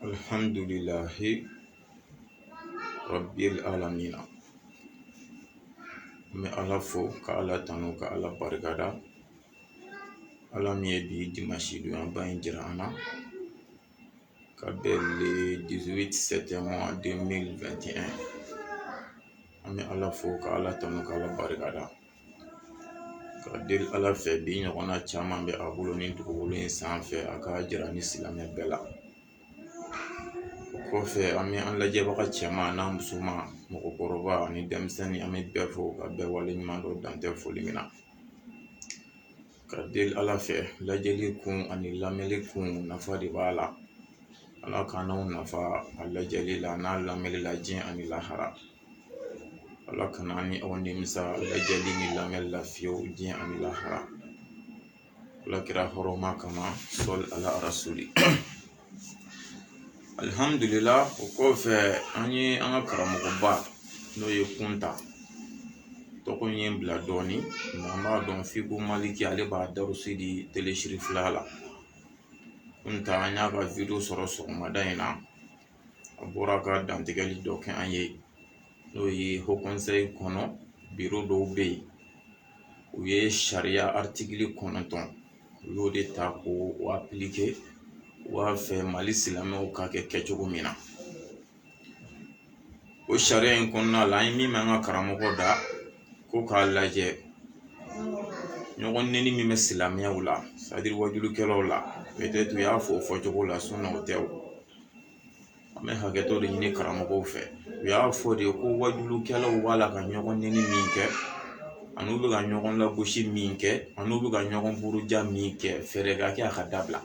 Alhamdulillahi Rabbil Alamina. N bɛ Ala fo ka Ala tanu ka Ala barikada. Ala min ye bi dimanche donya in jira an na ka bɛn le 18 septembre 2021. An bɛ Ala fo ka Ala tanu ka Ala barikada. Ka deli Ala fɛ bi ɲɔgɔnna caman bɛ a bolo ni dugukolo in sanfɛ a ka jira ni silamɛ bɛɛ la. Kɔfɛ an bɛ an lajɛbaga cɛman n'a musoman, mɔgɔkɔrɔba ani denmisɛnnin, an bɛ bɛɛ fo ka bɛɛ waleɲuman dɔn dan tɛ foli min na. Ka deli Ala fɛ lajɛli kun ani lamɛnli kun nafa de b'a la. Ala k'an'aw nafa a lajɛli la n'a lamɛnli la diɲɛ ani lahara. Ala kana ni aw nimisa lajɛli ni lamɛnli la fiyewu diɲɛ ani lahara. Alakira hɔrɔma kama sɔli ala rasuli. Alhamdulillah, o kɔfɛ an ye an ka karamɔgɔba n'o ye Kunta tɔgɔ ye bila dɔɔni, an b'a dɔn Fiku Maliki ale b'a darusi di telesirifila la. Kunta an y'a ka video sɔrɔ sɔgɔmada in na, a bɔra ka dantigɛli dɔ kɛ an ye n'o ye Haut Conseil kɔnɔ biro dɔw bɛ yen, u ye sariya article 9 u y'o de ta k'o appliquer u b'a fɛ Mali silamɛw ka kɛ kɛcogo min na. O sariya in kɔnɔna la an ye min mɛn an ka karamɔgɔ da ko k'a lajɛ ɲɔgɔn neni min bɛ silamɛyaw la, c'est-à-dire wajulukɛlaw la, peut-être u y'a fɔ o fɔcogo la sinon o tɛ o. An bɛ hakɛto de ɲini karamɔgɔw fɛ. U y'a fɔ de ko wajulukɛlaw b'a la ka ɲɔgɔn neni min kɛ, an'u bɛ ka ɲɔgɔn lagosi min kɛ, an'u bɛ ka ɲɔgɔn buruja min kɛ, fɛɛrɛ ka kɛ a ka dabila.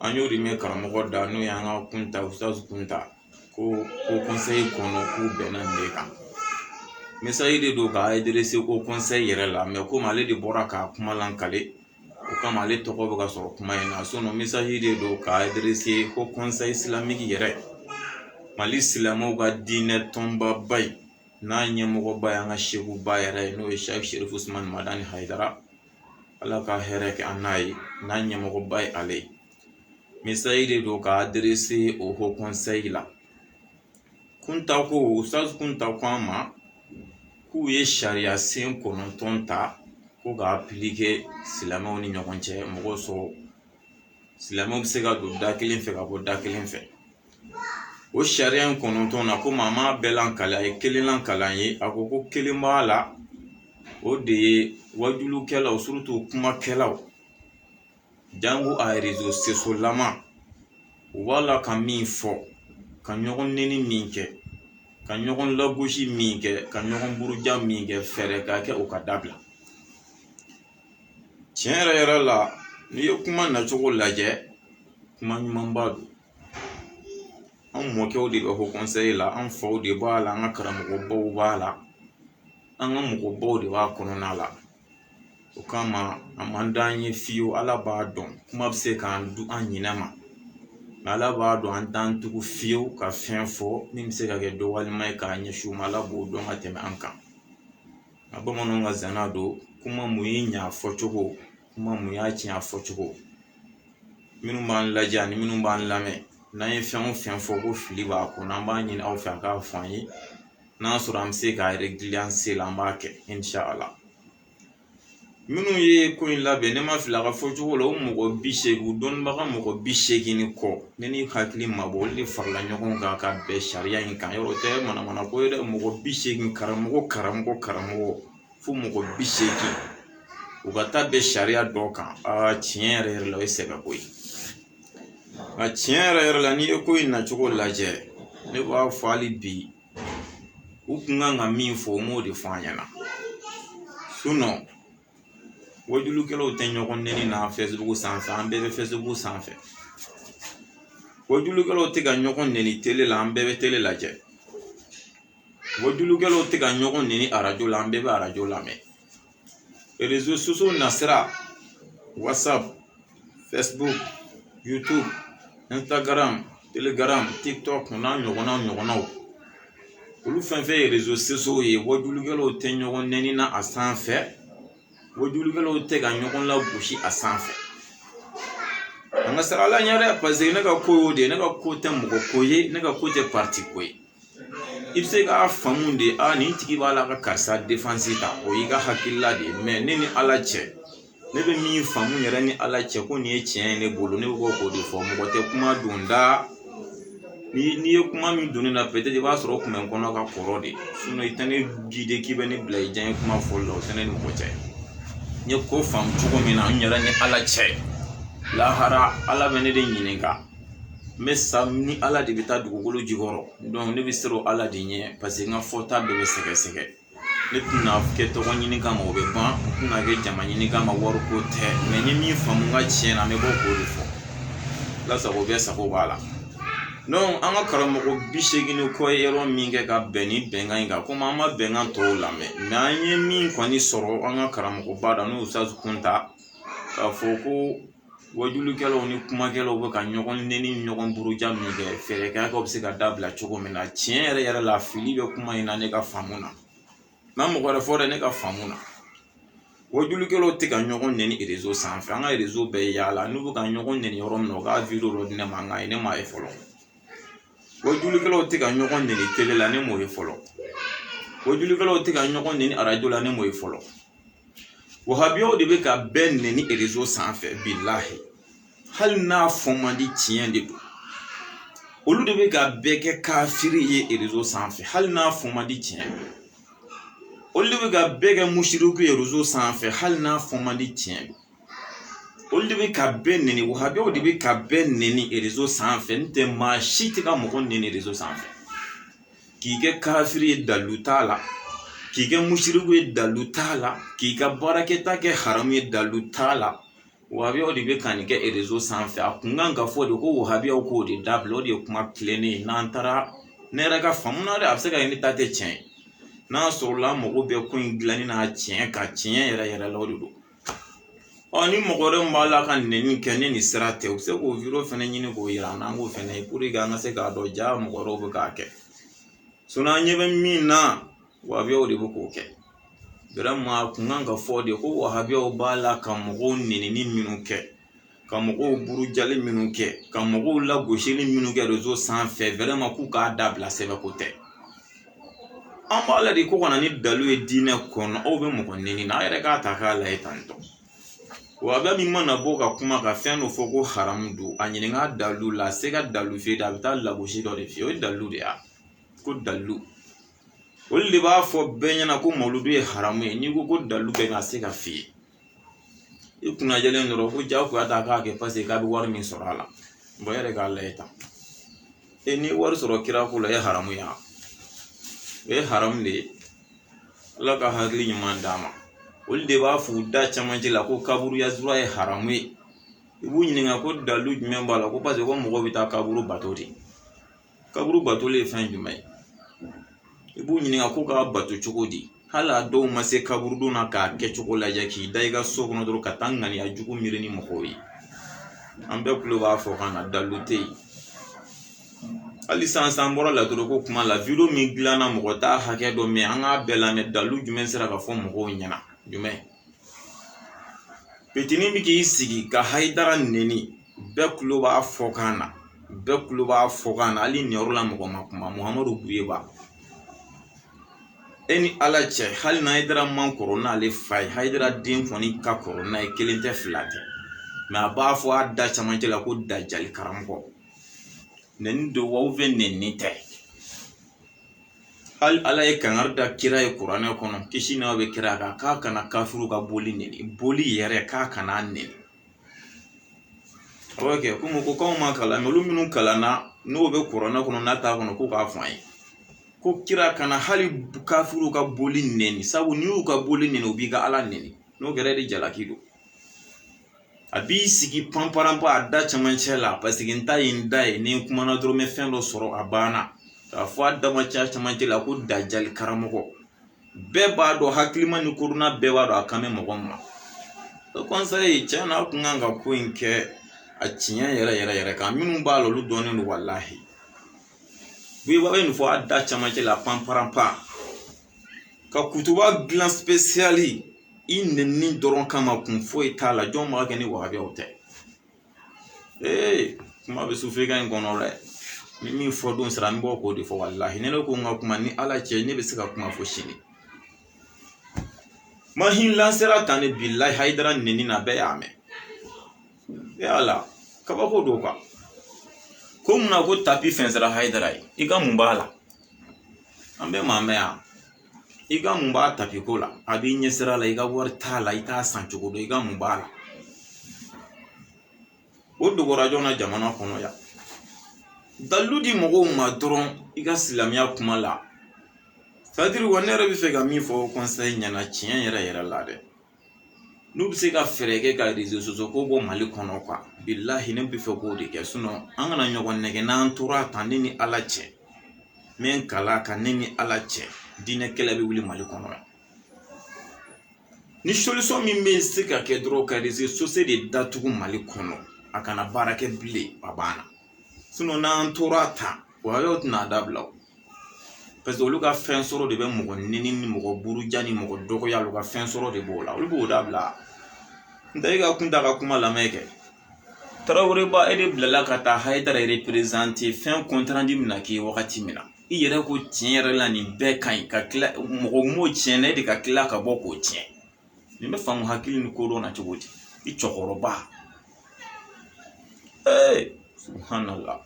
An y'o de mɛn karamɔgɔ da n'o y'an ka Kunta Ustaz Kunta ko conseil kɔnɔ k'u bɛnna nin de kan. Message de don k'a adressé au conseil yɛrɛ la, mais comme ale de bɔra k'a kuma lankale, o kama ale tɔgɔ bɛ ka sɔrɔ kuma in na, sinon message de don k'a adressé au conseil islamique yɛrɛ, Mali silamɛw ka diinɛ tɔnbaba in n'a ɲɛmɔgɔba ye an ka sekuba yɛrɛ n'o ye Sheikh Sherif Usmane Madani Hayidara, Ala ka hɛrɛ kɛ an n'a ye, n'a ɲɛmɔgɔba ye ale. Message de don k'a adressé au Haut Conseil la. Kunta ko, Ustaz Kunta ko an ma k'u ye sariya sen 9 ta ko k'a appliquer silamɛw ni ɲɔgɔn cɛ, mɔgɔ sɔrɔ silamɛw bɛ se ka don da kelen fɛ ka bɔ da kelen fɛ. O sariya in 9 na ko maa m'a bɛɛ lankale, a ye kelen lankale an ye, a ko kelen b'a la, o de ye wajulukɛlaw surtout kumakɛlaw, jango a réseaux sociaux lama, u b'a la ka min fɔ, ka ɲɔgɔn neni min kɛ, ka ɲɔgɔn lagosi min kɛ, ka ɲɔgɔn buruja min kɛ, fɛɛrɛ ka kɛ o ka dabila. Tiɲɛ yɛrɛ yɛrɛ la, n'i ye kuma nacogo lajɛ, kuma ɲumanba don. An mɔkɛw de bɛ Haut Conseil la, an faw de b'a la, an ka karamɔgɔbaw b'a la, an ka mɔgɔbaw de b'a kɔnɔna la. O kama a man d'an ye fiyewu, Ala b'a dɔn kuma bɛ se k'an du an ɲinɛ ma, mais Ala b'a dɔn an t'an tugu fiyewu ka fɛn fɔ min bɛ se ka kɛ dɔgɔyalima ye k'a ɲɛsin u ma, Ala b'o dɔn ka tɛmɛ an kan. A bamananw ka zana don, kuma mun y'i ɲɛ a fɔcogo, kuma mun y'a tiɲɛ a fɔcogo. Minnu b'an lajɛ ani minnu b'an lamɛn, n'an ye fɛn o fɛn fɔ ko fili b'a kɔnɔ, an b'a ɲini aw fɛ a k'a fɔ an ye, n'a sɔrɔ an bɛ se k'a régler an se la an b'a kɛ inshallah. Minnu ye ko in labɛn ne ma fili a ka fɔcogo la, o mɔgɔ 80 dɔnnibaga mɔgɔ 80 ni kɔ, ne ni hakili ma bɔ olu de farala ɲɔgɔn kan ka bɛn sariya in kan. Yɔrɔ tɛ manamana ko ye dɛ, mɔgɔ 80 karamɔgɔ fo mɔgɔ 80 u ka taa bɛn sariya dɔ kan. Tiɲɛ yɛrɛ yɛrɛ la o ye sɛbɛko ye. Nka tiɲɛ yɛrɛ yɛrɛ la n'i ye ko in nacogo lajɛ, ne b'a fɔ hali bi u kun kan ka min fɔ o m'o de fɔ an ɲɛna. Sinon wajulukɛlaw tɛ ɲɔgɔn neni na Facebook sanfɛ, an bɛɛ bɛ Facebook sanfɛ. Wajulukɛlaw tɛ ka ɲɔgɔn neni télé la, an bɛɛ bɛ télé lajɛ. Wajulukɛlaw tɛ ka ɲɔgɔn neni arajo la, an bɛɛ bɛ arajo lamɛn. Réseaux sociaux nasira, WhatsApp, Facebook, YouTube, Instagram, Telegram, TikTok n'a ɲɔgɔnnaw. Olu fɛn fɛn ye réseaux sociaux ye, wajulukɛlaw tɛ ɲɔgɔn neni na a sanfɛ. Wajulukɛlaw tɛ ka ɲɔgɔn lagosi a sanfɛ. anga sarala nyare parce que ne ka ko de ne ka ko tem mo ko ye ne ka ko te parti ko ye ibse ka famunde ni tigi bala ka karsa défense ta o yi ka hakilla de mais ne ni ala che ne be min famu yɛrɛ ni ala cɛ ko ni ye tiɲɛ ne bolo ne bɛ k'o de fɔ mɔgɔ tɛ kuma donda ni ye kuma min donni na peut-être i b'a sɔrɔ kun bɛ n kɔnɔ ka kɔrɔ de sinon i tɛ ne guider k'i bɛ ne bila i diya kuma fɔli la o tɛ ne ni mɔgɔ cɛ n ye ko faamu cogo min na n yɛrɛ ni ala cɛ lahara ala bɛ ne de ɲininka n bɛ sa ni ala de bɛ taa dugukolo jukɔrɔ donc ne bɛ siran ala de ɲɛ parce que n ka fɔta bɛɛ bɛ sɛgɛsɛgɛ ne tɛna kɛ tɔgɔ ɲini kama o bɛ ban n tɛna kɛ jama ɲini kama wariko tɛ mais n ye min faamu n ka tiɲɛ na n bɛ bɔ k'o de fɔ lasago bɛɛ sago b'a la donc an ka karamɔgɔ 80 kɔ ye yɔrɔ min kɛ ka bɛn ni bɛnkan in kan komi an ma bɛnkan tɔw lamɛn mais an ye min kɔni sɔrɔ an ka karamɔgɔba da n'o Ustaz Kunta k'a fɔ ko wajulikɛlaw ni kumakɛlaw bɛ ka ɲɔgɔn neni ɲɔgɔn buruja min kɛ fɛɛrɛkɛlaw bɛ se ka dabila cogo min na tiɲɛ yɛrɛ yɛrɛ la fili bɛ kuma in na ne ka faamu na n'a mɔgɔ wɛrɛ fɔ dɛ ne ka faamu na wajulikɛlaw tɛ ka ɲɔgɔn neni réseau sanfɛ an ka réseau bɛɛ yaala n'u bɛ ka ɲɔgɔn neni yɔrɔ min na u ka video dɔ di ne ma nka ne m'a ye fɔlɔ wajulikɛlaw tɛ ka ɲɔgɔn neni télé la ne m'o ye fɔlɔ wajulikɛlaw tɛ ka ɲɔgɔn neni radio la ne m'o ye fɔlɔ wahabiyaw de bɛ ka bɛɛ neni réseau sanfɛ bilahi hali n'a fɔ man di tiɲɛ de don olu de bɛ ka bɛɛ kɛ kafiri ye réseau sanfɛ hali n'a fɔ man di tiɲɛ olu de bɛ ka bɛɛ kɛ mushriku ye réseau sanfɛ hali n'a fɔ man di tiɲɛ olu de bɛ ka bɛɛ neni wahabiyaw de bɛ ka bɛɛ neni réseau sanfɛ n tɛ maa si tɛ ka mɔgɔ neni réseau sanfɛ k'i kɛ kafiri ye dalu t'a la k'i kɛ mushriku ye dalu t'a la k'i ka baarakɛta kɛ haramu ye dalu t'a la wahabiyaw de bɛ ka nin kɛ réseau sanfɛ a kun kan ka fɔ de ko wahabiyaw k'o de dabila o de ye kuma tilennen ye n'an taara ne yɛrɛ ka faamu na de a bɛ se ka kɛ ne ta tɛ tiɲɛ ye n'a sɔrɔla mɔgɔ bɛ ko in dilanni n'a tiɲɛ ka tiɲɛ yɛrɛ yɛrɛ la o de don ni mɔgɔ wɛrɛ min b'a la ka nɛni kɛ ne ni sira tɛ u bɛ se k'o video fɛnɛ ɲini k'o yira an na an k'o fɛnɛ ye pour que an ka se k'a dɔn ja mɔgɔ wɛrɛw bɛ k'a kɛ sinon an ɲɛ bɛ min na wahabiyaw de bɛ k'o kɛ vraiment a kun kan ka fɔ de ko wahabiyaw b'a la ka mɔgɔw nenini minnu kɛ ka mɔgɔw burujali minnu kɛ ka mɔgɔw lagosili minnu kɛ réseau sanfɛ vraiment k'u k'a dabila sɛbɛ ko tɛ an b'a la de ko kana ni dalu ye diinɛ kɔnɔ aw bɛ mɔgɔ neni na a yɛrɛ k'a ta k'a lajɛ tantɔ wahabiya min mana bɔ ka kuma ka fɛn dɔ fɔ ko haramu don a ɲininka dalu la a se ka dalu f'i ye a bɛ taa lagosi dɔ de f'i ye o ye dalu de ye ko dalu olu de b'a fɔ bɛɛ ɲɛna ko mawuludu ye haramu ye n'i ko dalu bɛɛ ka se ka f'i ye i kunna jɛlen dɔrɔn ko jagoya ta k'a kɛ parce que k'a bɛ wari min sɔrɔ a la bon yɛrɛ k'a lajɛ tan ni wari sɔrɔ kira ko la e haramu ye o ye haramu de ye ala ka hakili ɲuman d'a ma olu de b'a fɔ u da camancɛ la ko kaburu yazura ye haramu ye i b'u ɲininka ko dalu jumɛn b'a la ko parce que ko mɔgɔ bɛ taa kaburu bato de kaburu batoli ye fɛn jumɛn ye i b'u ɲininka ko k'a bato cogo di hali a dɔw ma se kaburu don na k'a kɛ cogo lajɛ k'i da i ka so kɔnɔ dɔrɔn ka taa ŋaniya jugu miiri ni mɔgɔw ye an bɛɛ kulo b'a fɔ kan na dalu tɛ yen hali sisan bɔra laturu ko kuma la video min dilanna mɔgɔ t'a hakɛ dɔ mɛ an k'a bɛɛ lamɛn dalu jumɛn sera ka fɔ mɔgɔw ɲɛna jumɛn petini bi k'i sigi ka Hayidara neni bɛɛ kulo b'a fɔ kan na bɛɛ kulo b'a fɔ kan na hali niyɔrɔ la mɔgɔ ma kuma Muhamadu Buyeba e ni ala cɛ hali na Hayidara man kɔrɔ n'ale fa ye Hayidara den kɔni ka kɔrɔ n'a ye kelen tɛ fila tɛ mais a b'a fɔ a da camancɛ la ko dajali karamɔgɔ neni don wa fɛ neni tɛ hali ala ye kangari da kira ye kuranɛ kɔnɔ kisi n'a bɛ kira kan k'a kana kafiru ka boli neni boli yɛrɛ k'a kana neni a b'a kɛ komi ko k'anw ma kalan olu minnu kalanna n'o bɛ kuranɛ kɔnɔ n'a t'a kɔnɔ ko k'a fɔ an ye ko kira kana hali kafiru ka boli neni sabu n'i y'u ka boli neni u b'i ka ala neni n'o kɛra de jalaki don a b'i sigi panparanpa a da camancɛ la parce que n ta ye n da ye ni n kumana dɔrɔn n bɛ fɛn dɔ sɔrɔ a banna k'a fɔ a damacɛ camancɛ la ko dajali karamɔgɔ bɛɛ b'a dɔn hakilima ni korona bɛɛ b'a dɔn a kan bɛ mɔgɔ min ma o kɔnsa tiɲɛ na a kun kan ka ko in kɛ a tiɲɛ yɛrɛ yɛrɛ kan minnu b'a la olu dɔnnen don walahi Buyeba bɛ nin fɔ a da camancɛ la panparanpa ka kutuba dilan spéciali i neni dɔrɔn kama kun foyi t'a la jɔn b'a kɛ ni wahabiyaw tɛ kuma bɛ sufɛ kan in kɔnɔ dɛ ni min fɔ don sera n bɔ k'o de fɔ walahi ne ko n ka kuma ni ala cɛ ne bɛ se ka kuma fɔ sini mahin lansera tan ne billahi haidara neni na bɛɛ y'a mɛn ala kabako do quoi ko mun na ko tapi fɛn sera haidara ye i ka mun b'a la an bɛ maa mɛn yan i ka mun b'a tapi ko la a b'i ɲɛ sira la i ka wari t'a la i t'a san cogo dɔn i ka mun b'a la o dogora jɔn na jamana kɔnɔ yan dalu di mɔgɔw ma dɔrɔn i ka silamɛya kuma la sadiri wa ne yɛrɛ bɛ fɛ ka min fɔ conseil ɲɛna tiɲɛ yɛrɛ yɛrɛ la dɛ n'u bɛ se ka fɛɛrɛ kɛ ka réseaux sociaux ko bɔ Mali kɔnɔ quoi billahi ne bɛ fɛ k'o de kɛ sinon an kana ɲɔgɔn nɛgɛ n'an tora tan ne ni ala cɛ min kala ka ne ni ala cɛ diinɛ kɛlɛ bɛ wuli Mali kɔnɔ yan ni solution min bɛ se ka kɛ dɔrɔn ka réseaux sociaux de datugu Mali kɔnɔ a kana baara kɛ bilen a banna sinon n'an tora tan wa y'o tɛna dabila parce que olu ka fɛn sɔrɔ de bɛ mɔgɔ neni ni mɔgɔ buruja ni mɔgɔ dɔgɔya olu ka fɛn sɔrɔ de b'o la olu b'o dabila n tɛ e ka kunta ka kuma lamɛn kɛ Tarawele ba e de bilala ka taa Haidara représenter fɛn compte rendu min na k'i ye wagati min na i yɛrɛ ko tiɲɛ yɛrɛ la nin bɛɛ ka ɲi ka tila mɔgɔ m'o tiɲɛ na e de ka tila ka bɔ k'o tiɲɛ nin bɛ faamu hakili ni kodɔn na cogo di i cɛkɔrɔba subhanallah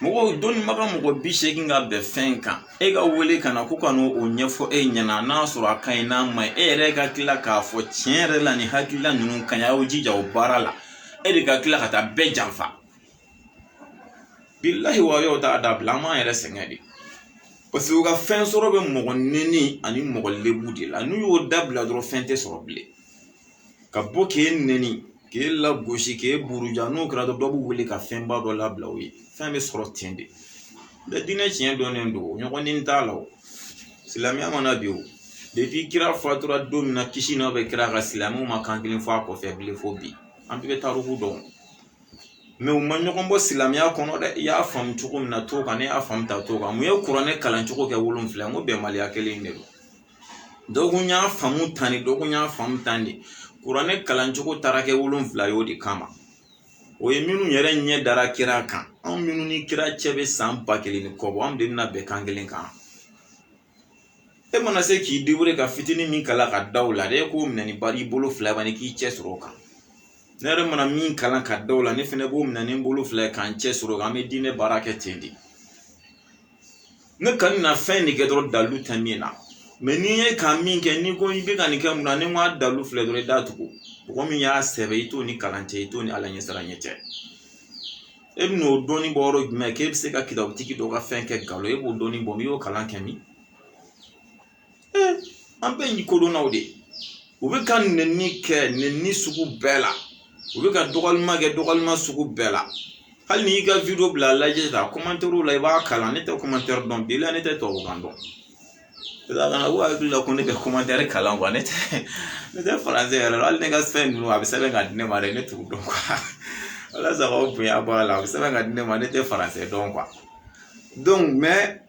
mɔgɔ dɔnni maga mɔgɔ 80 ka bɛn fɛn kan e ka wele kana ko ka n'o ɲɛfɔ e ɲɛna n'a sɔrɔ a ka ɲi n'a ma ɲi e yɛrɛ ka tila k'a fɔ tiɲɛ yɛrɛ la nin hakilila ninnu ka ɲi a y'o jija o baara la e de ka tila ka taa bɛɛ janfa billahi wa y'o t'a dabila an m'an yɛrɛ sɛgɛn de parce que u ka fɛn sɔrɔ bɛ mɔgɔ neni ani mɔgɔ lebu de la n'u y'o dabila dɔrɔn fɛn tɛ sɔrɔ bilen ka bɔ k'e neni k'e lagosi k'e buruja n'o kɛra dɔrɔn dɔ b'u wele ka fɛnba dɔ labila o ye fɛn bɛ sɔrɔ ten de bɛɛ diinɛ tiɲɛ dɔnnen don ɲɔgɔnnin t'a la o silamɛya mana bi o depuis kira fatura don min na kisi n'a bɛ kira ka silamɛw ma kan kelen fɔ a kɔfɛ bilen fo bi an bɛɛ bɛ tariku dɔn mais u ma ɲɔgɔn bɔ silamɛya kɔnɔ dɛ i y'a faamu cogo min na t'o kan ne y'a faamu ta t'o kan mun ye kuranɛ kalan cogo kɛ 7 n ko bɛnbaliya kelen de don dɔ kun y'a faamu tan de dɔ kun y'a faamu tan de kuranɛ kalan cogo taara kɛ 7 y'o de kama o ye minnu yɛrɛ ɲɛ dara kira kan anw minnu ni kira cɛ bɛ san 1000 ni kɔ bɔ anw de bɛna bɛn kan kelen kan e mana se k'i débrouiller ka fitinin min kala ka daw la de k'o minɛ ni bari i bolo 2 bani k'i cɛ sɔrɔ o kan ne yɛrɛ mana min kalan ka daw la ne fɛnɛ b'o minɛ ni n bolo 2 k'an cɛ sɔrɔ o kan an bɛ diinɛ baara kɛ ten de ne kɔni na fɛn de kɛ dɔrɔn dalu tɛ min na mais n'i ye ka min kɛ n'i ko i bɛ ka nin kɛ mun na ni n ko dalu filɛ dɔrɔn i da tugu mɔgɔ min y'a sɛbɛ i t'o ni kalan cɛ i t'o ni ala ɲɛsira ɲɛ cɛ e bɛ n'o dɔnni bɔ yɔrɔ jumɛn k'e bɛ se ka kitabutigi dɔ ka fɛn kɛ nkalon e b'o dɔnni bɔ n'i y'o kalan kɛ min an bɛɛ y'i kodɔnnaw de u bɛ ka nɛni kɛ nɛni sugu bɛɛ la u bɛ ka dɔgɔlima kɛ dɔgɔlima sugu bɛɛ la hali n'i ka video bila lajɛ ta commentaire la i b'a kalan ne tɛ commentaire dɔn bi la ne tɛ tubabukan dɔn kana ko hakili la ko ne bɛ commentaire kalan quoi ne tɛ français yɛrɛ la hali ne ka fɛn ninnu a bɛ sɛbɛn ka di ne ma dɛ ne t'u dɔn quoi ala sago aw bonya b'a la a bɛ sɛbɛn ka di ne ma ne tɛ français dɔn quoi donc mais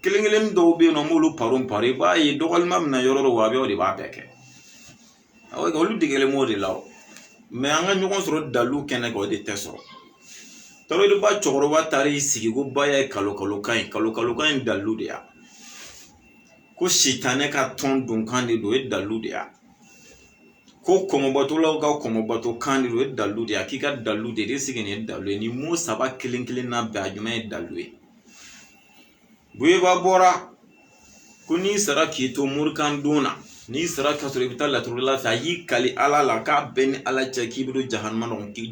kelen dɔw bɛ yen nɔ m'olu paro i b'a ye dɔgɔlima min na yɔrɔ dɔ wa a bɛ o de b'a bɛɛ kɛ awɔ olu degelen m'o de la o mais an ka ɲɔgɔn sɔrɔ dalu kɛnɛ kan o de tɛ sɔrɔ tɔrɔliba cɛkɔrɔba taara i sigi ko ba ye kalokalokan in dalu de ya ko sitanɛ ka tɔn donkan de don o ye dalu de ya ko kɔmɔbatolaw ka kɔmɔbatokan de don o ye dalu de ya k'i ka dalu de sigi nin ye dalu ye nin mo saba kelen na bɛɛ a jumɛn ye dalu ye Buyeba bɔra ko n'i sara k'i to morikan don na n'i sara ka sɔrɔ i bɛ taa laturudala fɛ a y'i kali ala la k'a bɛɛ ni ala cɛ k'i bɛ don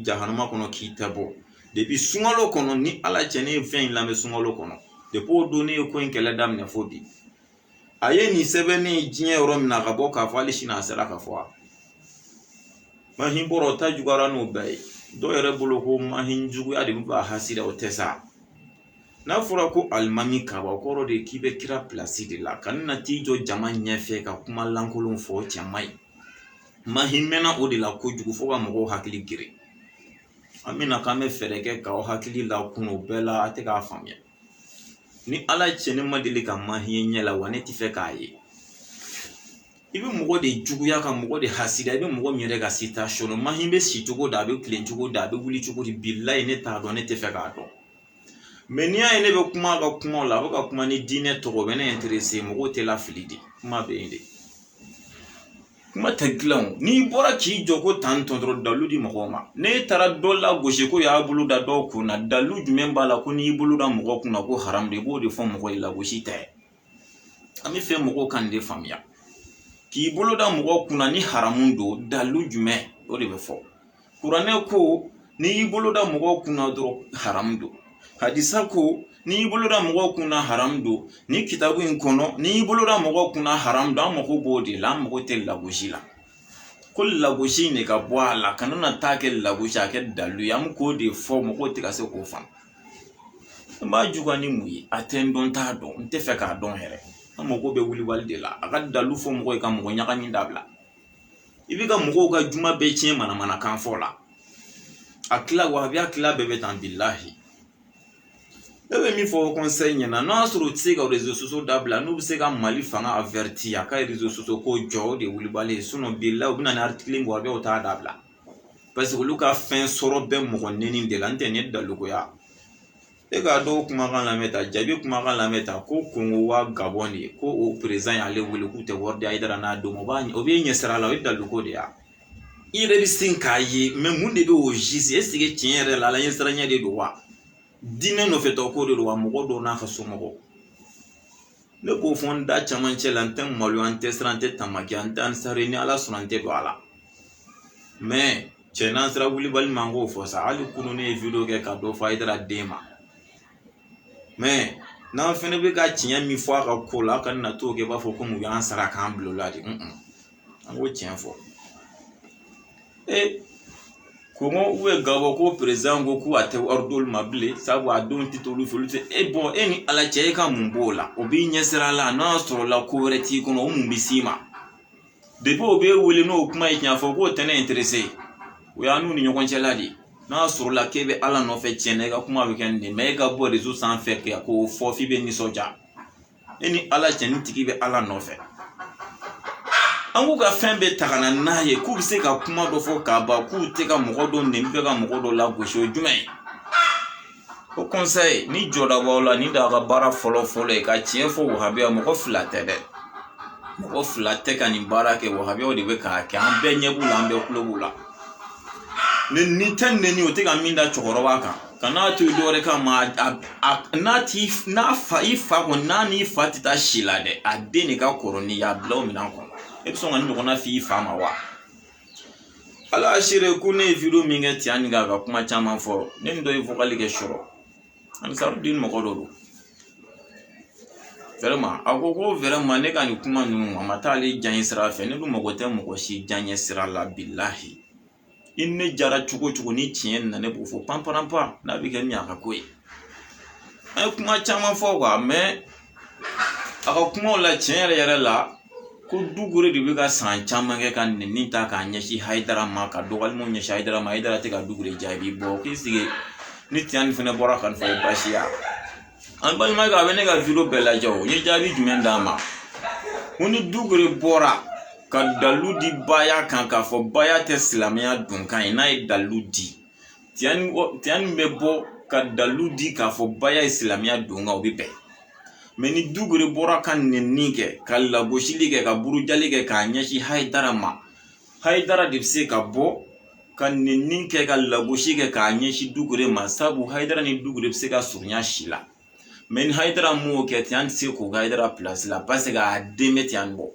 jahanama kɔnɔ k'i tɛ bɔ depuis sunkalo kɔnɔ ni ala cɛ ne ye fɛn in lamɛn sunkalo kɔnɔ depuis o don ne ye ko in kɛlɛ daminɛ fo bi a ye nin sɛbɛnni diɲɛ yɔrɔ min na ka bɔ k'a fɔ hali sini a sera ka fɔ mahin bɔra o ta juguyara n'o bɛɛ ye dɔw yɛrɛ bolo ko mahin juguya de b'a hasida o tɛ sa n'a fɔra ko alimami kaba o kɔrɔ de k'i bɛ kira pilasi de la ka na t'i jɔ jama ɲɛfɛ ka kuma lankolon fɔ o cɛ man ɲi mahin mɛnna o de la kojugu fo ka mɔgɔw hakili geren an bɛna k'an bɛ fɛɛrɛ kɛ k'aw hakili lakun o bɛɛ la a tɛ k'a faamuya ni ala cɛ ne ma deli ka mahin ɲɛ la wa ne tɛ fɛ k'a ye i bɛ mɔgɔ de juguya ka mɔgɔ de hasida i bɛ mɔgɔ min yɛrɛ ka citation ma hin bɛ si cogo da a bɛ tilen cogo da a bɛ wuli cogo di billahi ne t'a dɔn ne tɛ fɛ k'a dɔn mais n'i y'a ye ne bɛ kuma ka kuma la a bɛ ka kuma ni diinɛ tɔgɔ bɛ ne intéressé mɔgɔw tɛ lafili de kuma bɛ yen de kuma tɛ dilan n'i bɔra k'i jɔ ko tan tɔ dɔrɔn dalu di mɔgɔw ma ne taara dɔ la gosi ko y'a bolo da dɔw kun na dalu jumɛn b'a la ko n'i bolo da mɔgɔ kun na ko haram de i b'o de fɔ mɔgɔ ye lagosi tɛ an bɛ fɛ mɔgɔw ka nin de faamuya k'i bolo da mɔgɔ kunna ni haramu don dalu jumɛn o de bɛ fɔ kuranɛ ko n'i y'i bolo da mɔgɔ kunna dɔrɔn haramu don hadisa ko n'i y'i bolo da mɔgɔ kunna haramu don ni kitabu in kɔnɔ n'i y'i bolo da mɔgɔ kunna haramu don an mago b'o de la an mago tɛ lagosi la ko lagosi de ka bɔ a la kana na taa kɛ lagosi a kɛ dalu ye an bɛ k'o de fɔ mɔgɔw tɛ ka se k'o faamu n b'a juguya ni mun ye a tɛ n dɔn t'a dɔn n tɛ fɛ k'a dɔn yɛrɛ an mago bɛ wulibali de la a ka dalu fɔ mɔgɔ ye ka mɔgɔ ɲagami dabila i bɛ ka mɔgɔw ka juma bɛɛ tiɲɛ manamanakan fɔ la a tila wahabiya tila bɛɛ bɛ tan bilahi ne bɛ min fɔ conseil ɲɛna n'a sɔrɔ u tɛ se ka réseaux sociaux dabila n'u bɛ se ka Mali fanga averti a ka réseaux sociaux ko jɔ o de ye wulibali ye sinon bilahi u bɛ na ni article wahabiyaw t'a dabila parce que olu ka fɛn sɔrɔ bɛ mɔgɔ neni de la n tɛ ne dalugoya e k'a dɔw kumakan lamɛn ta jaabi kumakan lamɛn ta ko Kongo wa Gabon de ye ko o président y'ale wele k'u tɛ wari di Hayidara n'a denw ma o b'e ɲɛ sira la o ye daluko de ye i yɛrɛ bɛ sin k'a ye mais mun de bɛ o juge est ce que tiɲɛ yɛrɛ la ala ɲɛsiranya de don wa diinɛ nɔfɛtɔ ko de don wa mɔgɔ dɔw n'a ka somɔgɔw ne k'o fɔ n da camancɛ la n tɛ maloya an tɛ siran n tɛ tamaki an tɛ ansari ni ala sɔnna n tɛ don a la mais cɛ n'an sera wulibali ma n k'o fɔ sa hali kunu ne ye video kɛ ka dɔ fɔ Hayidara den ma mais n'an fɛnɛ bɛ ka tiɲɛ min fɔ a ka ko la a ka na t'o kɛ i b'a fɔ komi u y'an sara k'an bila o la de an k'o tiɲɛ fɔ Kongo Gabon ko président ko k'u a tɛ wari d'olu ma bilen sabu a denw tɛ t'olu fɛ olu tɛ bon e ni ala cɛ e ka mun b'o la o b'i ɲɛsira la n'a sɔrɔ la ko wɛrɛ t'i kɔnɔ o mun bɛ s'i ma depuis o b'e wele n'o kuma ye tiɲɛ fɔ k'o tɛ ne intéressé o y'an n'u ni ɲɔgɔn cɛ la de n'a sɔrɔ la k'e bɛ ala nɔfɛ tiɲɛ na i ka kuma bɛ kɛ nin de mais e ka bɔ réseau sanfɛ k'o fɔ f'i bɛ nisɔndiya e ni ala cɛ ni tigi bɛ ala nɔfɛ an k'u ka fɛn bɛɛ ta ka na n'a ye k'u bɛ se ka kuma dɔ fɔ k'a ban k'u tɛ ka mɔgɔ dɔ nɛni bɛ ka mɔgɔ dɔ lagosi o jumɛn ye o conseil ni jɔda b'aw la ni da ka baara fɔlɔ ye ka tiɲɛ fɔ wahabiya mɔgɔ fila tɛ dɛ mɔgɔ fila tɛ ka nin baara kɛ wahabiyaw de bɛ k'a kɛ an bɛɛ ɲɛ b'u la an bɛɛ kulo b'u la ni tɛ nɛni o tɛ ka min da cɛkɔrɔba kan kana to dɔwɛrɛ kama i fa kɔni n'a n'i fa tɛ taa si la dɛ a den de ka kɔrɔ ni y'a bila o minɛn kɔnɔ e bɛ sɔn ka nin ɲɔgɔnna f'i fa ma wa ala asire ko ne ye video min kɛ tiɲɛ nin kan ka kuma caman fɔ ne ni dɔ ye vocal kɛ sɔrɔ Ansarudin mɔgɔ dɔ don vraiment a ko vraiment ne ka nin kuma ninnu a ma taa ale diyaɲɛ sira fɛ ne dun mago tɛ mɔgɔ si diyaɲɛ sira la bilahi i ne jara cogo cogo ni tiɲɛ na ne b'o fɔ panparanpa n'a bɛ kɛ min a ka ko ye an ye kuma caman fɔ quoi mais a ka kumaw la tiɲɛ yɛrɛ la ko Dugure de bɛ ka san caman kɛ ka nɛni ta k'a ɲɛsin Hayidara ma ka dɔgɔlimaw ɲɛsin Hayidara ma Hayidara tɛ ka Dugure jaabi bɔ k'i sigi ni tiɲɛ nin fɛnɛ bɔra kan fɔ ye baasi ya an balimakɛ a bɛ ne ka video bɛɛ lajɛ o n ye jaabi jumɛn d'a ma ko ni Dugure bɔra ka dalu di Baya kan k'a fɔ Baya tɛ silamɛya donkan ye n'a ye dalu di tiɲɛ nin bɛ bɔ ka dalu di k'a fɔ Baya ye silamɛya donkan o bɛ bɛn mais ni Dugure bɔra ka nɛni kɛ ka lagosili kɛ ka burujali kɛ k'a ɲɛsin Hayidara ma Hayidara de bɛ se ka bɔ ka nɛni kɛ ka lagosi kɛ k'a ɲɛsin Dugure ma sabu Hayidara ni Dugure bɛ se ka surunya si la mais ni Hayidara m'o kɛ tiɲɛ tɛ se k'o ka Hayidara place la parce que a den bɛ tiɲɛ bɔ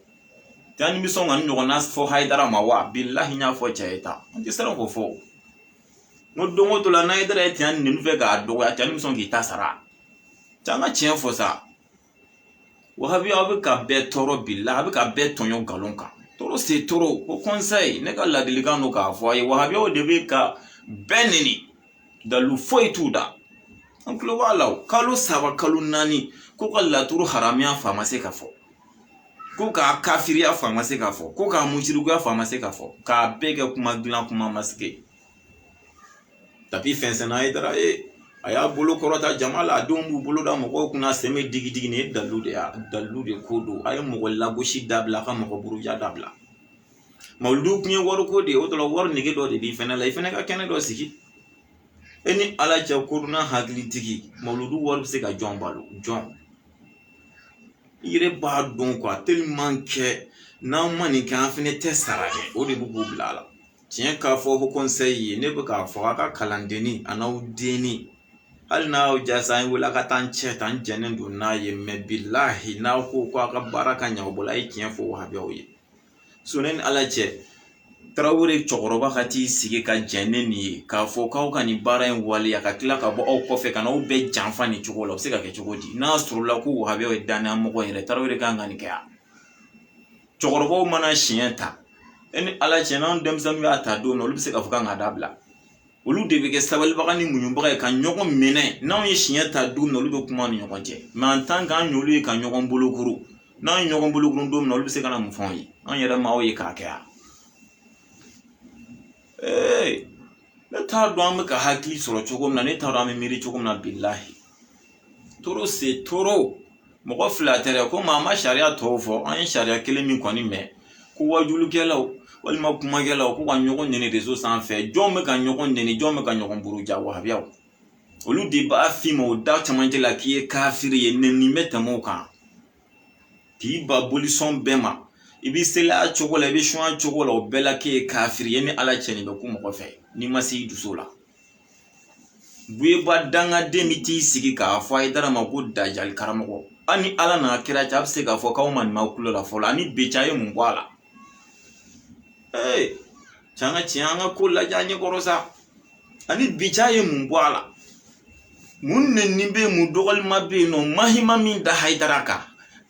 tiɲɛ bɛ sɔn ka nin ɲɔgɔnna fɔ Hayidara ma wa bilahi n y'a fɔ cɛ ye tan an tɛ siran k'o fɔ n ko don o don la n'a Hayidara ye tiɲɛ nɛni fɛ k'a dɔgɔya tiɲɛ bɛ sɔn k'i ta sara tiɲɛ ka tiɲɛ fɔ sa wahabiya a bɛ ka bɛɛ tɔɔrɔ bilahi a bɛ ka bɛɛ tɔɲɔ nkalon kan tɔɔrɔ c'est trop o conseil ne ka ladilikan don k'a fɔ a ye wahabiyaw de bɛ ka bɛɛ nɛni dalu foyi t'u da an tulo b'a la kalo 3 kalo 4 ko ka laturu haramiya fa ma se ka fɔ ko k'a kafiriya fa ma se ka fɔ ko k'a musirikuya fa ma se ka fɔ k'a bɛɛ kɛ kuma dilan kuma masigi tapi fɛn sɛnɛ Hayidara ye aya bolo korota jamala dombu bolo da mɔgɔw kuna sɛmɛ digi ne dalu de ko do ay mɔgɔ lagosi dabla ka mɔgɔ buruja dabla mawludu kun ye wari ko de o dɔla wari nege dɔ de bi fɛnɛ la i fɛnɛ ka kɛnɛ dɔ sigi eni ala cɛ koduna hakili tigi mawludu wari bɛ se ka jɔn balo jɔn yɛrɛ b'a dɔn quoi tellement que n'an ma nin kɛ an fɛnɛ tɛ sara kɛ o de b'u bila la tiɲɛ k'a fɔ ko conseil ye ne bɛ k'a fɔ a ka kalandenni a n'aw denni hali n'aw jasa an wele a ka taa n cɛ ta n jɛnnen don n'a ye mais bilahi n'aw ko a ka baara ka ɲɛ o bolo a ye tiɲɛ fɔ wahabiyaw ye so ne ni ala cɛ Tarawele cɛkɔrɔba ka t'i sigi ka jɛn ne nin ye k'a fɔ k'aw ka nin baara in waleya ka tila ka bɔ aw kɔfɛ ka n'aw bɛɛ janfa nin cogo la o bɛ se ka kɛ cogo di n'a sɔrɔla ko wahabiyaw ye danaya mɔgɔ yɛrɛ Tarawele kan ka nin kɛ yan cɛkɔrɔbaw mana siɲɛ ta e ni ala cɛ n'anw denmisɛnninw y'a ta don na olu bɛ se k'a fɔ k'an ka dabila olu de bɛ kɛ sabalibaga ni muɲubaga ye ka ɲɔgɔn minɛ n'anw ye siɲɛ ta don na olu bɛ kuma ni ɲɔgɔn cɛ mais en tant qu'an ɲ'olu ye ka ɲɔgɔn bolokuru n'an ye ɲɔgɔn bolokuru don min na olu bɛ se ka na mun fɔ an ye an yɛrɛ ma aw ye k'a kɛ yan ne t'a dɔn an bɛ ka hakili sɔrɔ cogo min na ne t'a dɔn an bɛ miiri cogo min na bilahi toro c'est toro mɔgɔ fila tɛ dɛ ko maa ma sariya tɔw fɔ an ye sariya kelen min kɔni mɛn ko wajulukɛlaw walima kumakɛlaw ko ka ɲɔgɔn nɛni réseau sanfɛ jɔn bɛ ka ɲɔgɔn nɛni jɔn bɛ ka ɲɔgɔn buruja wahabiyaw olu de b'a f'i ma o da camancɛ la k'i ye kafiri ye nɛni bɛ tɛmɛ o kan k'i ba bolisɔn bɛɛ ma i b'i seli a cogo la i b'i sun a cogo la o bɛɛ la k'e ye kafiri ye ni ala cɛ nin bɛ ku mɔgɔ fɛ n'i ma se i duso la buyeba dangaden bɛ t'i sigi k'a fɔ a ye dara ma ko dajali karamɔgɔ hali ni ala n'a kira cɛ a bɛ se k'a fɔ k'aw ma nin ma kulo la fɔlɔ ani bi cɛ a ye mun bɔ a la cɛ an ka tiɲɛ an ka ko lajɛ an ɲɛkɔrɔ sa ani bi cɛ a ye mun bɔ a la mun nɛni bɛ yen mun dɔgɔlima bɛ yen nɔ mahima min da Hayidara kan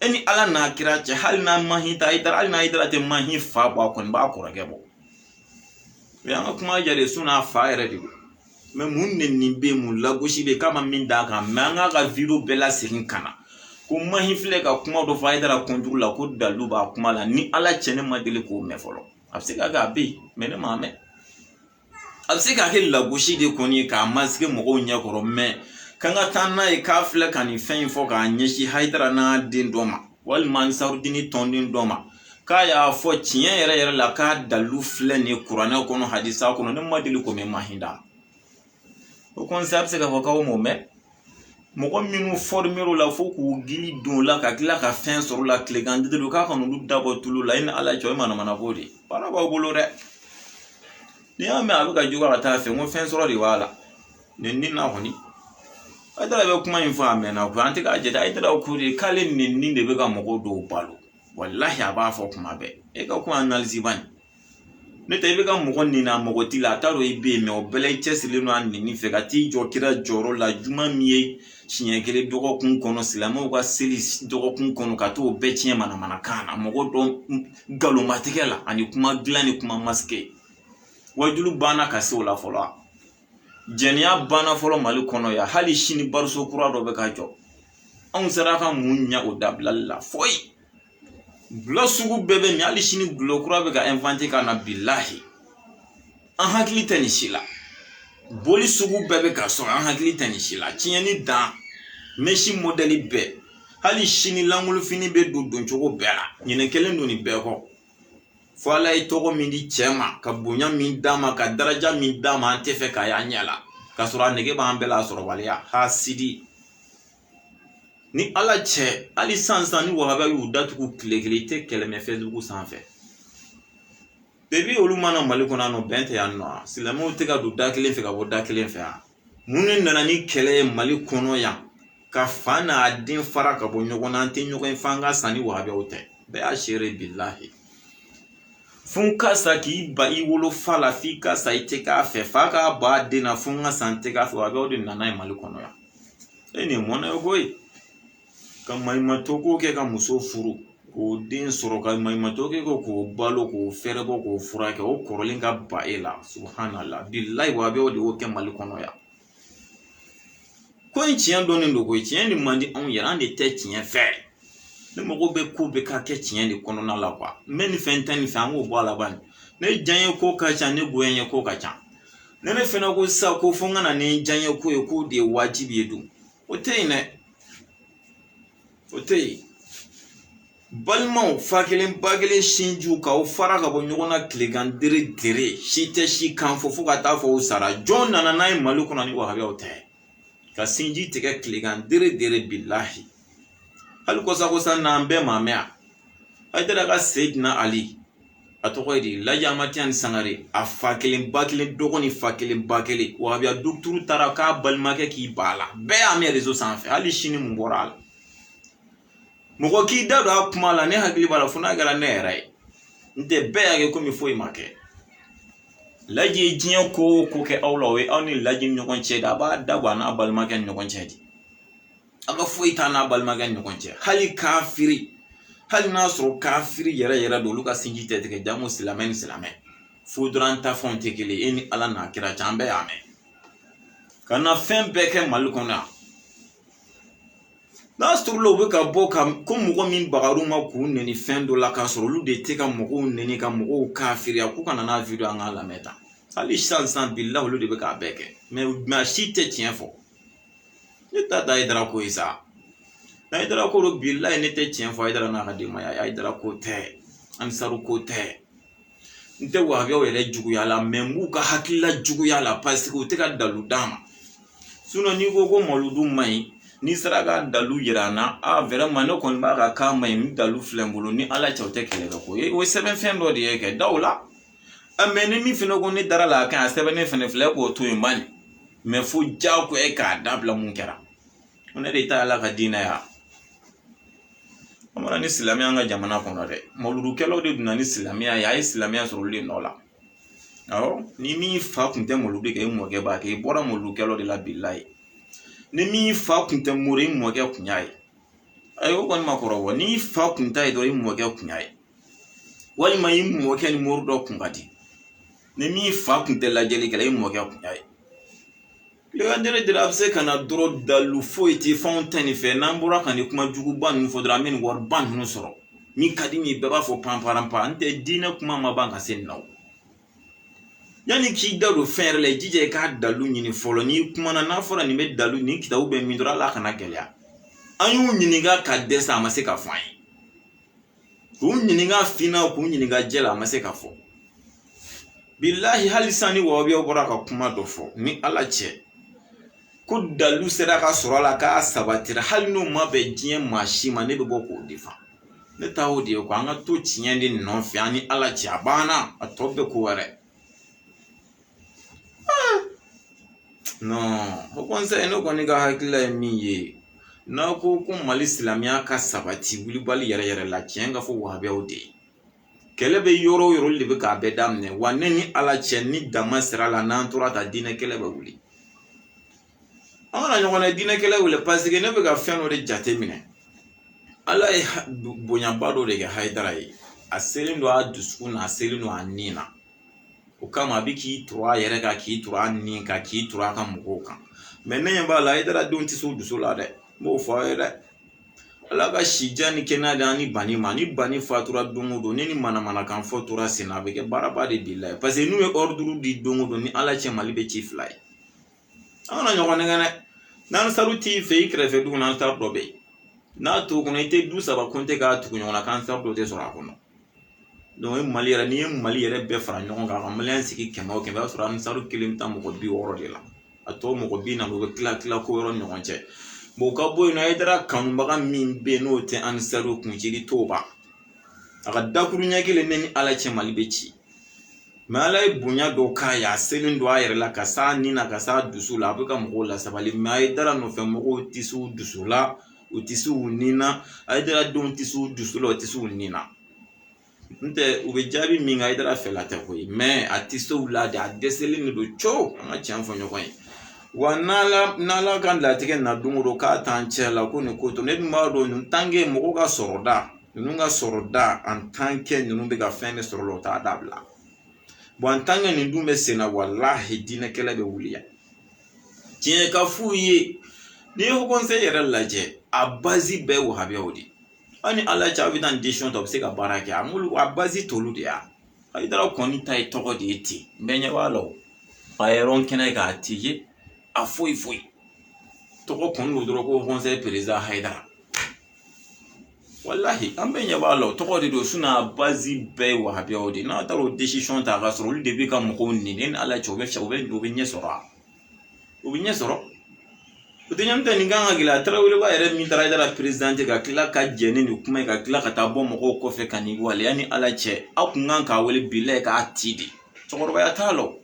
e ni ala n'a kira cɛ hali n'a mahi ta Hayidara hali n'a Hayidara tɛ mahi fa bɔ a kɔni b'a kɔrɔkɛ bɔ o y'an ka kuma jɛlen sun n'a fa yɛrɛ de don mais mun nɛni bɛ yen mun lagosi bɛ yen k'a ma min d'a kan mais an k'a ka video bɛɛ lasegin ka na ko mahi filɛ ka kuma dɔ fɔ Hayidara kɔnjugu la ko dalu b'a kuma la ni ala cɛ ne ma deli k'o mɛn fɔlɔ a bɛ se ka kɛ a bɛ yen mais ne m'a mɛn a bɛ se ka kɛ lagosi de kɔni ye k'a masigi mɔgɔw ɲɛkɔrɔ mais kan ka taa n'a ye k'a filɛ ka nin fɛn in fɔ k'a ɲɛsin Hayidara n'a den dɔ ma walima Ansarudini tɔnden dɔ ma k'a y'a fɔ tiɲɛ yɛrɛ yɛrɛ la k'a dalu filɛ nin ye kuranɛ kɔnɔ hadisa kɔnɔ ne ma deli k'o mɛn mahinda o kɔni a bɛ se k'a fɔ k'aw m'o mɛn mɔgɔ minnu former'o la fo k'u gili don o la ka tila ka fɛn sɔrɔ o la tilegan jate don k'a kana olu dabɔ tulu la i ni ala cɛ o ye manamana ko de ye baara b'aw bolo dɛ n'i y'a mɛn a bɛ ka juguya ka taa fɛ n ko fɛn sɔrɔ de b'a la nin na kɔni Hayidara bɛ kuma in fɔ a mɛnna ko an tɛ k'a jate Hayidara ko de k'ale nin de bɛ ka mɔgɔw dɔw balo walahi a b'a fɔ kuma bɛɛ e ka kuma analyse bani ne tɛ i bɛ ka mɔgɔ nin na mɔgɔ t'i la a t'a dɔn i bɛ yen mais o bɛɛ la i cɛsirilen don a nɛni fɛ ka t'i jɔ kira jɔyɔrɔ la juma min ye siɲɛ kelen dɔgɔkun kɔnɔ silamɛw ka seli dɔgɔkun kɔnɔ ka t'o bɛɛ tiɲɛ manamanakan na mɔgɔ dɔn nkalonmatigɛ la ani kuma dilan ni kuma masike wajulu banna ka se o la fɔlɔ jɛnɛya banna fɔlɔ Mali kɔnɔ yan hali sini bariso kura dɔ bɛ ka jɔ anw sera ka mun ɲɛ o dabilali la foyi gulɔ sugu bɛɛ bɛ min hali sini gulɔ kura bɛ ka inventer ka na bilahi an hakili tɛ nin si la boli sugu bɛɛ bɛ ka sɔrɔ an hakili tɛ nin si la tiɲɛni dan mɛsi modèle bɛɛ hali sini langolofini bɛ don cogo bɛɛ la ɲinɛ kelen don nin bɛɛ kɔ fo ala ye tɔgɔ min di cɛ ma ka bonya min d'a ma ka daraja min d'a ma an tɛ fɛ k'a y'a ɲɛ la ka sɔrɔ a nege b'an bɛɛ la sɔrɔbaliya hasidi ni ala cɛ hali sisan ni wahabiya y'u datugu tile kelen i tɛ kɛlɛmɛ Facebook sanfɛ depuis olu mana Mali kɔnɔ yan nɔ bɛn tɛ yan nɔ silamɛw tɛ ka don da kelen fɛ ka bɔ da kelen fɛ yan mun nana ni kɛlɛ ye Mali kɔnɔ yan ka fa n'a den fara ka bɔ ɲɔgɔn na an tɛ ɲɔgɔn ye f'an ka san ni wahabiyaw tɛ bɛɛ y'a seere bilahi fo n ka sa k'i ba i wolofa la f'i ka sa i tɛ k'a fɛ fa k'a ba a den na fo n ka sa n tɛ k'a fɛ wahabiyaw de nana ye Mali kɔnɔ yan e nin mɔnɛ ye koyi ka maɲumatɔko kɛ ka muso furu k'o den sɔrɔ ka maɲumatɔ kɛ k'o balo k'o fɛrɛ bɔ k'o furakɛ o kɔrɔlen ka ba e la subhanallah bilahi wahabiyaw de y'o kɛ Mali kɔnɔ yan ko in tiɲɛ dɔnnen don koyi tiɲɛ nin man di anw yɛrɛ an de tɛ tiɲɛ fɛ ne mago bɛ ko bɛ ka kɛ tiɲɛ de kɔnɔna la quoi mɛ ni fɛn tɛ nin fɛ an k'o bɔ a la bani ne diya ye ko ka ca ne goya ye ko ka ca nene fena ko sa ko fonga na ne janye ko de wajibi edu otei ne otei balmaw fakelen bagelen shinju ka o fara ka bo nyogona klegan dire shite shi kan fo ka ta fo sara jon nana nay maluko na ni wa habiya ote ka sinji tege klegan dire billahi hal ko sa na mbe mamea aidara ka Sayyidina Ali atokoydi la jamatian sangare a fakelen bakelen dogoni fakelen bakelen wa habiya dokturu taraka balmake ki bala be ame réseau sans fait ali shini mboral moko ki dado akuma la ne hakili bala funa gara ne rai nte be yake ko mi foi make laji jinya ko ke awlawe awni laji nyokon cheda ba dagwa na balmake nyokon chedi aga foi ta na balmake nyokon che hali kafiri hali nasro kafiri yara do luka sinji tete jamu silamen fuduranta fonte kele eni ala na kira chambe ame kana fembeke malukona Nastro lo be ka bo ka ko mugo min bagaru ma ku neni fendo la ka soro lu de te ka mugo neni ka mugo kafiri ku kana na video anga la meta ali san billahi lu de be ka beke mais shite tien fo ni tata idra ko isa na idra ko ro billahi ne te tien fo idra na ka de ma ya idra ko te ansaru ko te nte wa ga wele jugu ya la membu ka hakilla jugu ya la parce que te ka dalu dama suno ni go moludu mai ni saraga dalu yirana vraiment ne kon ba ka mai mi dalu flembulu ni ala chawte kele ko o seben fendo de yake dawla amene mi fino ko ni darala kan seben fene fle ko to imani me fu jaw ko e ka dabla mun kera on de ta ala ka dina ya amara ni islamia nga jamana ko no de moludu kelo de duna ni islamia ya islamia so le no la awo ni mi fa kunte moludu ke mo ke ba ke bora moludu kelo de la billahi ni mi fa kunta muri mo ga kunyai ayo kon makoro wo ni fa kunta do mo ga kunyai wal mai mo ken murdo kungati ni mi fa kunta la jeli kala mo ga kunyai le andere de abse kana dro dalu foiti fontaine fe nambura kan kuma jugu ban fodra min war ban no soro mi kadimi beba fo pamparampa ante dina kuma mabanga sennaw yani ki dalu faire le jije ka dalu nyini folo ni kuma na fora ni me dalu ni kita ube mindura la kana gelia anyu nyini ga ka desa amase ka fai ku nyini ga fina ku nyini ga jela amase ka fo billahi halisani wo bi obora ka kuma do fo ni ala che ku dalu sera ka soro la ka sabatira hal no mabe jien mashima ne be boko difa ne tawo de ko anga to chiende no fi ani ala che abana atobe ko ware no hokonsa eno koniga hakila miye na ko mali islamia ka sabati wuli bali yare la chenga fo wahabe ode kelebe yoro libe ka bedamne waneni ala chenni damasra la nantura ta dine kelebe wuli ana nyona dine kelebe wuli parce que ne be ka feno de jatemine ala e bonya bado de ga haidara aselindo aduskuna aselindo anina kama biki tura yere ka ki tura ni ka ki tura ka mugoka menen ba la idara don ti so duso la de mo fo yere ala ka shijani kenada ni bani fatura dongo ni mana kan fatura sina be ke baraba de billahi parce que nous e ordre di dongo ni ala che mali be chief lai ana nyoko ngane nan saruti fe ikrefe du nan tar do be na to ko ne te du saba konte ka to ko nyona kan sar do te sora kono donc mali yɛrɛ bɛɛ fara ɲɔgɔn kan ka malien sigi kɛmɛ o kɛmɛ b'a sɔrɔ an saru kelen ta mɔgɔ 60 de la a tɔ mɔgɔ 40 na bɛ tila ko yɔrɔ ɲɔgɔn cɛ bon ka bɔ yen nɔ dara kanubaga min bɛ n'o tɛ an saru kuncili toba a ka dakuru ɲɛ kelen ne ni ala cɛ mali bɛ ci mais ala ye bonya dɔ k'a ye a selen don a yɛrɛ la ka s'a ni na ka s'a dusu la a bɛ ka mɔgɔw lasabali mais a ye dara nɔfɛ mɔgɔw tɛ s'u dusu la u tɛ s'u ni na a ye dara denw tɛ s'u dusu la u tɛ s'u ni na nte ube jabi min ga idara fela ta koyi mais atisto wula de a deseli ni do cho anga chan fo nyoko yi wa nala kan la tike na dungo ka tan chela ko ne ko to ne ma do nun tange mo ga soroda nun ga soroda en tanke nun be ga fene sorolo ta dabla bon tange ni dumbe sena wallahi dina kala be wuliya tie ka fuye ni ho conseiller laje abazi be wo habe odi ani ala chavi dan dishon to se ka baraka amulu abazi tolu dia ai dara koni tai toko de eti benye walo ayron kene ga tigi a foi to ko kon do ko conseil président Haidara wallahi ambe nyaba lo to ko do suna bazi be wahabiya odi na taro decision ta ga soro lu de bi kam ko ni nen ala chobe chobe do bi nyesora o bi nyesoro o de nyamta ni ganga gila tara wele ba ere mi tara dara president ga kila ka jene ni kuma ga kila ka ta bo mo ko fe kan ni wale yani ala che akungan ka wele bile ka atidi to ko ba ya talo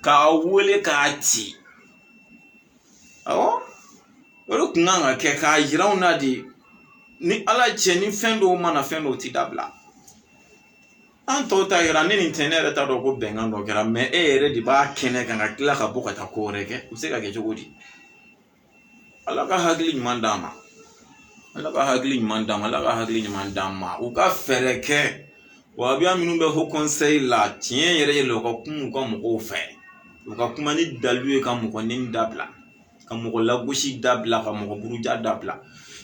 ka wele ka ati awo wele kunanga ke ka yirauna di ni ala che ni fendo mana fendo ti dabla anto ta ira ni internet ta do ko benga do kera me ere di ba kene kan ga kila ka boka ta ko reke useka ke jogodi ala ka hagli mandama ala ka hagli mandama u ka fereke wa biya minu be ho conseil la tien yere lo ko kum ko mo ko fe u ka kuma ni dalu ka mo ko ni dabla ka mo ko la goshi dabla ka mo ko buruja dabla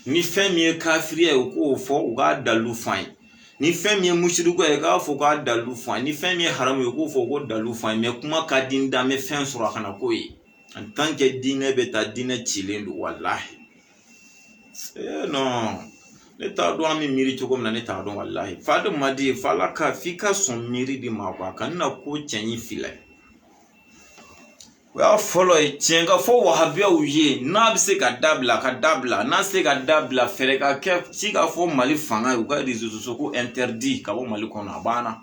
ni femi kafiri e ko fo u ga dalu fain ni femi mushriku e ka fo ka dalu fain ni femi haram e ko fo ko dalu fain me kuma ka dinda me fen sura kana ko yi en tant que dine beta dine chilendu wallahi non ne ta do ami miri to na ne ta do wallahi fadu madi fala ka fika son miri di makwa kan na ko chenyi file wa follow e chenga fo wahabia uye na bise ka dabla na se ka dabla fere ka ke sika fo mali fanga u ka rizuzu ko interdit ka bo mali kono abana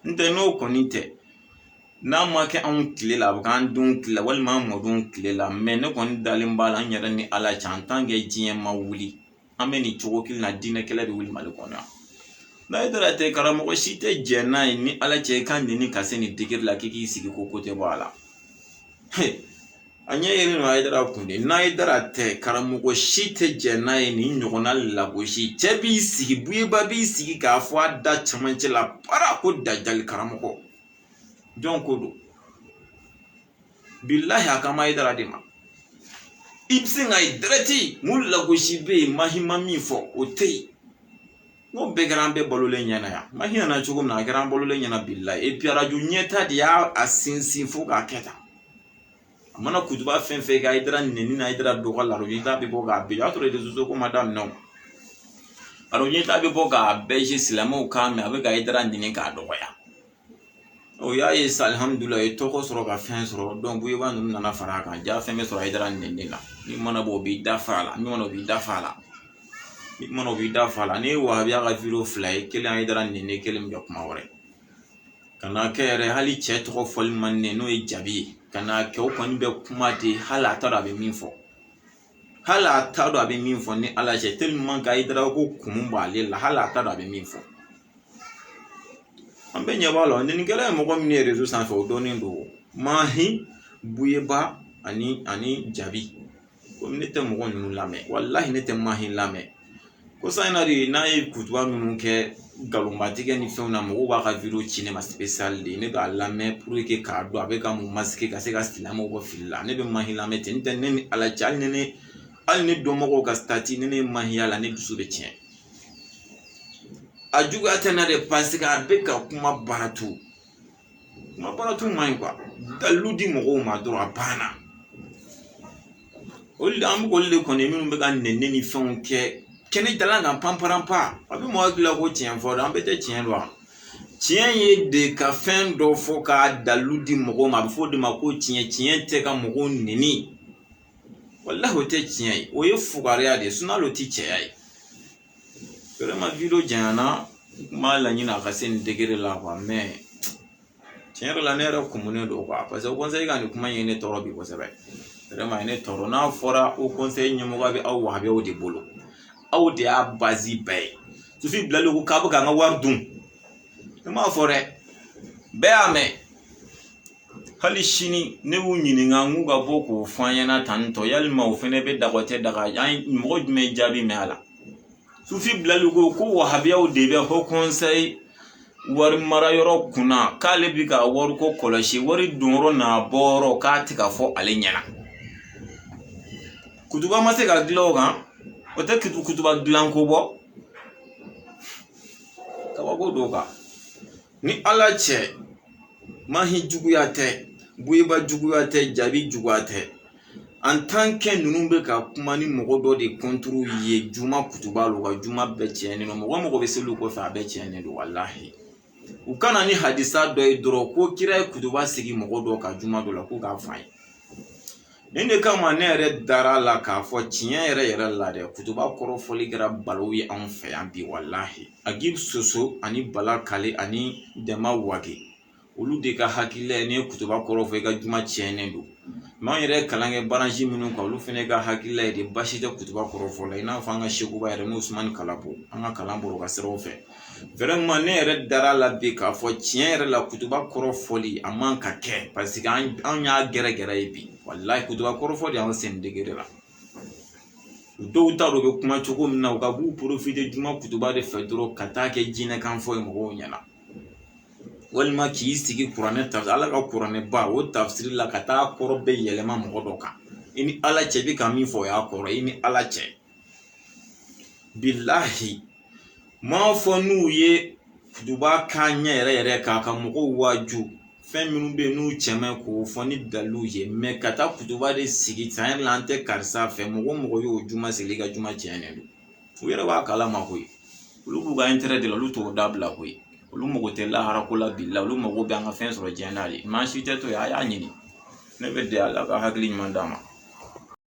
nte no konite na ma ke an kile la kan dun kile wal ma modun kile la me ne kon dalin bala an yara ni ala chantange jiye ma wuli ameni chogo kil na dina kele de wuli mali kono na idara te karamo ko shite jena ni ala che kan ni kaseni digir la kiki sigi ko kote bala anya yeri no idara kunde na idara te karamo ko shite jena ni nyogona la ko shi chebi sigi buye babi sigi ka fo da chamanche la para ko dajal karamo ko donc do billahi akama idara dema ibsinga idrati mulla goshibe mahima mifo otei no be grambe bolole nyana ya mahina na chugum na grambe bolole nyana billahi e piara ju nyeta dia asinsi fo ga keta amana kutuba fenfe ga idara neni na idara do gala ro yita be boga be atore de zuzo ko madam no aro yita be boga be je silamo ka me abe ga idara neni ka do ya o ya is alhamdulillah e to ko soro ga fen soro donc bu yeba num nana fara kan ja feme soro idara neni la ni mana bo bi dafala ni mana bi dafala ni wa biya ga viro fly kele idara neni kele mjo kuma wore kana kere hali che to fol manne no e jabi kana ke o kon be kuma de hala ta da be minfo ni ala je tellement ga idara ko kumba le la hala ta da be minfo ambe nyabalo ndini kele mo ko mini rezo san fo do ndo mahi buyeba ani jabi ko minete mo ko nunu lame wallahi nete mahi lame ko sainari na e kutwa nunu ke galombatige ni feuna mo ba ka video cinéma spécial de ne ba lame pour que ka do avec am masque ka se ka stila mo ko filla ne be mahi lame tenten ne ala chal ne al ne do mo ko ka stati ne mahi ala ne dusu be tien ajuga atana de parce que abeka kuma baratu mai kwa daludi mo ma do apana olli am ko le kone minu be kan nenne ni fon ke kene dalanga pamparampa abi mo agla ko tien fo am be te tien lo tien ye de ka fen do fo ka daludi mo ma fo de ma ko tien te ka mo neni wallahi te tien o ye fugare ade sunalo ti chai vraiment video jana mala nyina ka sen degere la kwa me tiens la nera komune do kwa parce que conseil kan kuma yene toro bi ko sebe vraiment yene toro na fora o conseil nyimo ga bi aw wa be o de bolo aw de abazi bay tu fi blalo ko ka nga wardum ma fore be ame hali shini ne wu nyini nga ngu ga boko fanya na tanto yalma o fene be dagote daga ay mo me jabi me ala sufi blalugo ko wahabiya o debe ho conseil war marayoro kuna kale bi ka war ko koloshi wari donro na boro ka tika fo alenyana kutuba mase ka gloga o te kutuba blanco bo ka wago doka ni ala che mahi jugu ya te buiba juguya tɛ jabi juguya tɛ en tant que ninnu bɛ ka kuma ni mɔgɔ dɔ de contre ye juma kutuba lo ka juma bɛɛ tiɲɛnen don mɔgɔ bɛ seli kɔfɛ a bɛɛ tiɲɛnen don wallahi u kana ni hadisa dɔ ye dɔrɔn ko kira ye kutuba sigi mɔgɔ dɔ ka juma dɔ la ko k'a fɔ an ye nin de kama ne yɛrɛ dara la k'a fɔ tiɲɛ yɛrɛ la dɛ kutuba kɔrɔfɔli kɛra balaw ye anw fɛ yan bi wallahi Agib Soso ani Bala Kale ani Dɛma Wage olu de ka hakilila ye ni kutuba kɔrɔfɔ i ka juma tiɲɛnen don mais an yɛrɛ kalan kɛ branche minnu kan olu fɛnɛ ka hakilila ye de basi tɛ kutuba kɔrɔfɔ la i n'a fɔ an ka Sekuba yɛrɛ n'o Usumani Kalabo an ka kalan bɔrɔ ka siraw fɛ vraiment ne yɛrɛ dara la bi k'a fɔ tiɲɛ yɛrɛ la kutuba kɔrɔfɔli a man ka kɛ parce que an y'a gɛrɛ ye bi wallahi kutuba kɔrɔfɔli an sen degere la dɔw ta dɔ bɛ kuma cogo min na u ka b'u profiter juma kutuba de fɛ dɔrɔn ka taa kɛ jinɛ kan fɔ ye mɔgɔw ɲɛna walima k'i sigi kuranɛ tafsir ala ka kuranɛ ba o tafsiri la ka taa kɔrɔ bɛ yɛlɛma mɔgɔ dɔ kan i ni ala cɛ bɛ ka min fɔ o y'a kɔrɔ i ni ala cɛ billahi m'a fɔ n'u ye kutuba kan ɲɛ yɛrɛ k'a ka mɔgɔw waaju fɛn minnu bɛ n'u cɛmɛ k'o fɔ ni dalilu ye mais ka taa kutuba de sigi san yɛrɛ la an tɛ karisa fɛ mɔgɔ y'o juma sigi ka juma tiɲɛnen don u yɛrɛ b'a kalama koyi olu b'u ka intérêt de la olu t'o dabila koyi olu mago tɛ lahara ko la billahi olu mago bɛ an ka fɛn sɔrɔ diɲɛ na de maa si tɛ to yen a y'a ɲini ne bɛ de ala ka hakili ɲuman d'a ma